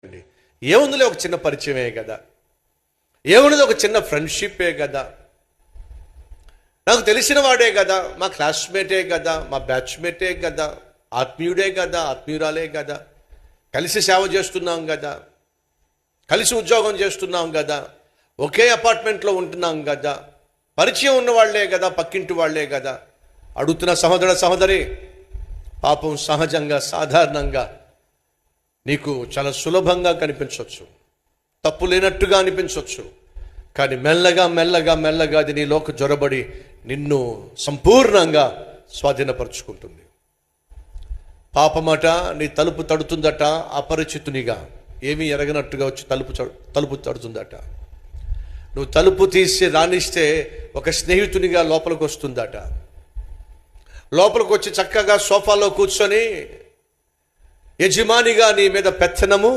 అండి. ఏముందిలే ఒక చిన్న పరిచయమే కదా, ఏమున్నది ఒక చిన్న ఫ్రెండ్షిప్పే కదా, నాకు తెలిసిన వాడే కదా, మా క్లాస్మేటే కదా, మా బ్యాచ్మేటే కదా, ఆత్మీయుడే కదా, ఆత్మీయురాలే కదా, కలిసి సేవ చేస్తున్నాం కదా, కలిసి ఉద్యోగం చేస్తున్నాం కదా, ఒకే అపార్ట్మెంట్లో ఉంటున్నాం కదా, పరిచయం ఉన్న వాళ్ళే కదా, పక్కింటి వాళ్ళే కదా. అడుగుతున్న సహోదరి, పాపం సహజంగా సాధారణంగా నీకు చాలా సులభంగా కనిపించవచ్చు, తప్పు లేనట్టుగా అనిపించవచ్చు. కానీ మెల్లగా మెల్లగా మెల్లగా అది నీలోకి జొరబడి నిన్ను సంపూర్ణంగా స్వాధీనపరుచుకుంటుంది. పాపమట నీ తలుపు తడుతుందట, అపరిచితునిగా ఏమీ ఎరగనట్టుగా వచ్చి తలుపు తడుతుందట. నువ్వు తలుపు తీసి రాణిస్తే ఒక స్నేహితునిగా లోపలికి వస్తుందట. లోపలికి వచ్చి చక్కగా సోఫాలో కూర్చొని యజమానిగా నీ మీద పెత్తనము